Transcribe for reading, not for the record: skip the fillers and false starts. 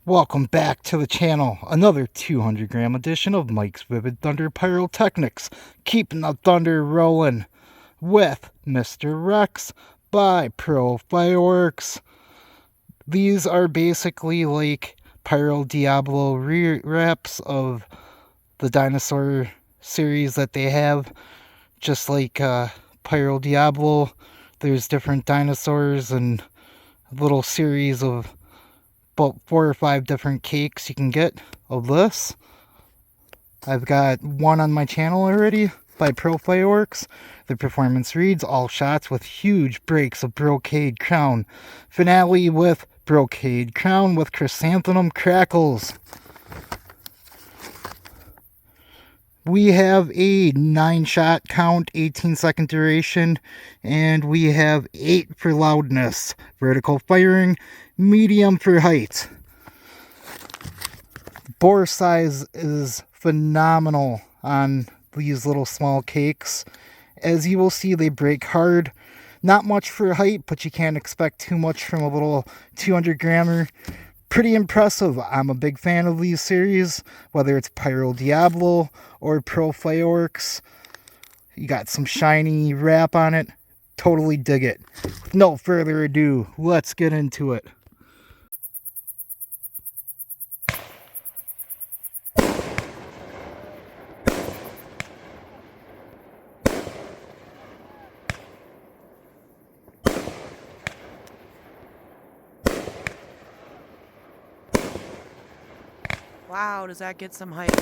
Welcome back to the channel. Another 200 gram edition of Mike's Vivid Thunder Pyrotechnics. Keeping the thunder rolling with Mr. Rex by Pro Fireworks. These are basically like Pyro Diablo re-wraps of the dinosaur series that they have. Just like Pyro Diablo, there's different dinosaurs and a little series of about 4 or 5 different cakes you can get of this. I've got one on my channel already by Pro Fireworks. The performance reads, all shots with huge breaks of brocade crown. Finale with brocade crown with chrysanthemum crackles. We have a 9-shot count, 18-second duration, and we have 8 for loudness. Vertical firing, medium for height. Bore size is phenomenal on these little small cakes. As you will see, they break hard. Not much for height, but you can't expect too much from a little 200 grammer. Pretty impressive. I'm a big fan of these series, whether it's Pyro Diablo or Pro Fireworks. You got some shiny wrap on it. Totally dig it. With no further ado, let's get into it. Wow, does that get some height?